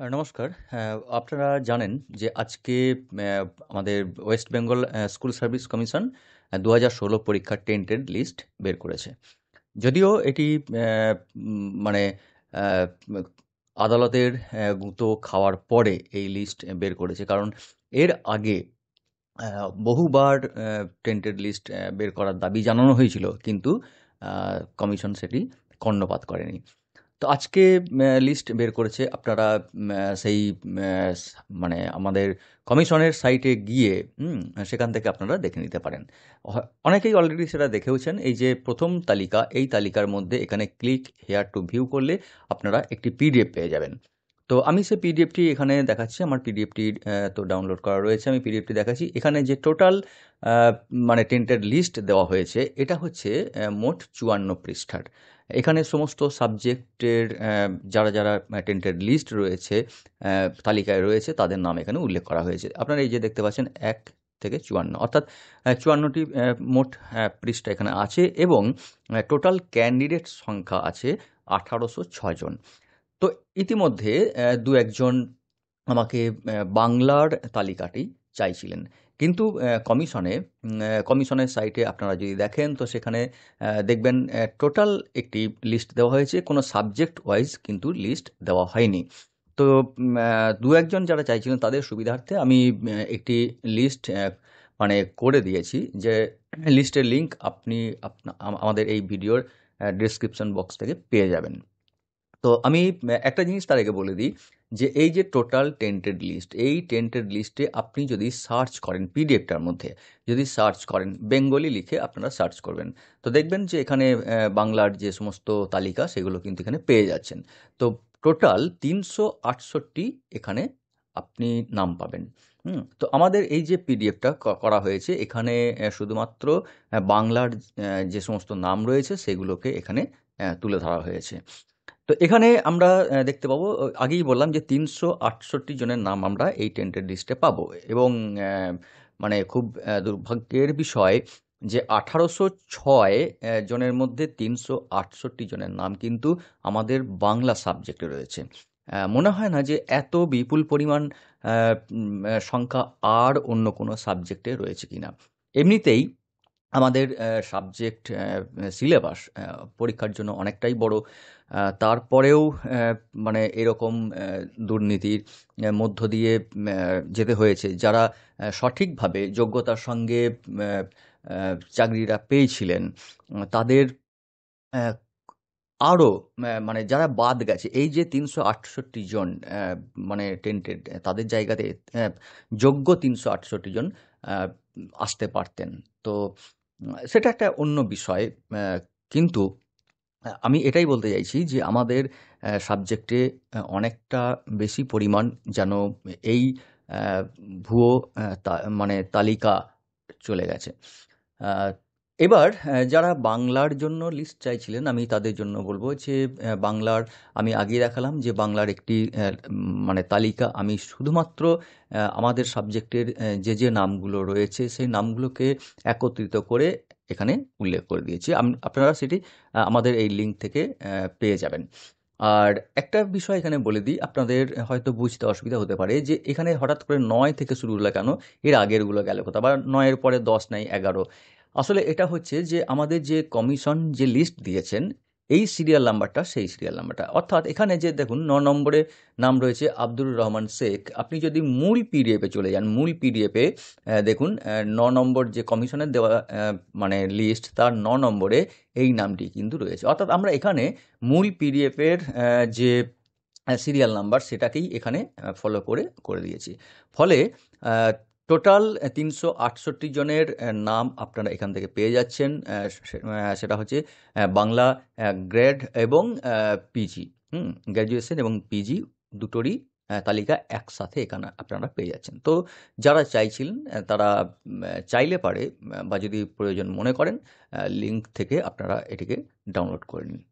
নমস্কার। আপনারা জানেন যে আজকে আমাদের West Bengal school service commission ২০১৬ পরীক্ষার টেন্টেড লিস্ট বের করেছে। যদিও এটি মানে আ ম আদালতের গুঁতো খাওয়ার পরে এই লিস্ট বের করেছে। কারণ এর আগে বহুবার টেন্টেড লিস্ট বের করার দাবি জানানো হয়েছিল। কিন্তু আ কমিশন সেটি কর্ণপাত করেনি। তো আজকে লিস্ট বের করেছে। আপনারা সেই ম্যা স মানে আমাদের কমিশনের সাইটে গিয়ে সেখান থেকে আপনারা দেখে নিতে পারেন। অনেকেই অলরেডি সেটা দেখেওছেন। এই যে ১ম তালিকা, এই তালিকার মধ্যে এখানে ক্লিক হেয়ার টু ভিউ করলে আপনারা একটি পিডিএফ পেয়ে যাবেন। তো আমি সেই পিডিএফটি এখানে দেখাচ্ছি। আমার পিডিএফটি তো ডাউনলোড করা রয়েছে। আমি পিডিএফটি দেখাচ্ছি। এখানে যে টোটাল আ মানে টেন্টেড লিস্ট দেওয়া হয়েছে, এটা হচ্ছে মোট ৫৪ পৃষ্ঠার। এখানে সমস্ত সাবজেক্টের যারা টেন্টেড লিস্ট রয়েছে, তালিকায় রয়েছে তাদের নাম এখানে উল্লেখ করা হয়েছে। আপনারা এই যে দেখতে পাচ্ছেন ১ থেকে ৫৪ অর্থাৎ ৫৪ টি মোট পৃষ্ঠা এখানে আছে এবং টোটাল ক্যান্ডিডেট সংখ্যা আছে ১৮০৬ জন। তো ইতিমধ্যে ২-১ জন আমাকে বাংলার তালিকাটি চাইছিলেন। কিন্তু কমিশনের সাইটে আপনারা যদি দেখেন তো সেখানে দেখবেন টোটাল একটি লিস্ট দেওয়া হয়েছে। কোনো সাবজেক্ট ওয়াইজ কিন্তু লিস্ট দেওয়া হয়নি। তো ২-১ জন যারা চাইছিলেন তাদের সুবিধার্থে আমি একটি লিস্ট মানে করে দিয়েছি যে লিস্টের লিঙ্ক আপনি আমাদের এই ভিডিওর ডেসক্রিপশন বক্স থেকে পেয়ে যাবেন। তো আমি একটা জিনিস তার আগে বলে দিই যে এই যে টোটাল টেন্টেড লিস্ট, এই টেন্টেড লিস্টে আপনি যদি সার্চ করেন পিডিএফটার মধ্যে, যদি সার্চ করেন বেঙ্গলি লিখে আপনারা সার্চ করবেন। তো দেখবেন যে এখানে বাংলার যে সমস্ত তালিকা সেগুলো কিন্তু এখানে পেয়ে যাচ্ছেন। তো টোটাল ৩৬৮ এখানে আপনি নাম পাবেন। তো আমাদের এই যে পিডিএফটা করা হয়েছে এখানে শুধুমাত্র বাংলার যে সমস্ত নাম রয়েছে সেগুলোকে এখানে তুলে ধরা হয়েছে। তো এখানে আমরা দেখতে পাবো আগেই বললাম যে ৩৬৮ জনের নাম আমরা এই টেন্টেড লিস্টে পাবো এবং মানে খুব দুর্ভাগ্যের বিষয় যে ১৮০৬ জনের মধ্যে ৩৬৮ জনের নাম কিন্তু আমাদের বাংলা সাবজেক্টে রয়েছে। মনে হয় না যে এত বিপুল পরিমাণ আ উম আ সংখ্যা আর অন্য কোনো সাবজেক্টে রয়েছে কিনা। এমনিতেই আমাদের সাবজেক্ট সিলেবাস পরীক্ষার জন্য অনেকটাই বড়। তারপরেও মানে এরকম দুর্নীতির মধ্য দিয়ে যেতে হয়েছে। যারা সঠিকভাবে যোগ্যতার সঙ্গে অ্যা অ্যা চাকরিটা পেয়েছিলেন, তাদের অ্যা আরও মানে যারা বাদ গেছে, এই যে ৩৬৮ জন মানে টেন্টেড তাদের জায়গাতে অ্যা যোগ্য ৩৬৮ জন আ আসতে পারতেন। তো সেটা একটা অন্য বিষয়। কিন্তু আমি এটাই বলতে চাইছি যে আমাদের সাবজেক্টে অনেকটা বেশি পরিমাণ যেন এই অ্যা ভুয়ো মানে তালিকা চলে গেছে। আ এবার যারা বাংলার জন্য লিস্ট চাইছিলেন আমি তাদের জন্য বলব যে বাংলার আমি আগেই দেখালাম যে বাংলার একটি মানে তালিকা আমি শুধুমাত্র আমাদের সাবজেক্টের যে নামগুলো রয়েছে সেই নামগুলোকে একত্রিত করে এখানে উল্লেখ করে দিয়েছি। আপনারা সেটি আমাদের এই লিঙ্ক থেকে পেয়ে যাবেন। আর একটা বিষয় এখানে বলে দিই, আপনাদের হয়তো বুঝতে অসুবিধা হতে পারে যে এখানে হঠাৎ করে ৯ থেকে শুরু হলো কেন? এর আগেরগুলো গেল কোথায়? বা ৯ এর পরে ১০ নাই ১১। আসলে এটা হচ্ছে যে আমাদের যে কমিশন যে লিস্ট দিয়েছেন, এই সিরিয়াল নাম্বারটা সেই সিরিয়াল নাম্বারটা। অর্থাৎ এখানে যে দেখুন ৯ নম্বরে নাম রয়েছে আব্দুর রহমান শেখ। আপনি যদি মূল পিডিএফ এ চলে যান, মূল পিডিএফ এ দেখুন ৯ নম্বর যে কমিশনের দেওয়া মানে লিস্ট তার ৯ নম্বরে এই নামটি কিন্তু রয়েছে। অর্থাৎ আমরা এখানে মূল পিডিএফ এর যে সিরিয়াল নাম্বার সেটাকেই এখানে ফলো করে দিয়েছি। ফলে আ টোটাল ৩৬৮ জনের নাম আপনারা এখান থেকে পেয়ে যাচ্ছেন। সেটা হচ্ছে বাংলা গ্রেড এবং পিজি, গ্র্যাজুয়েশন এবং পিজি দুটোরই তালিকা একসাথে এখানে আপনারা পেয়ে যাচ্ছেন। তো যারা চাইছিলেন তারা চাইলে পারে বা যদি প্রয়োজন মনে করেন লিঙ্ক থেকে আপনারা এটিকে ডাউনলোড করে নিন।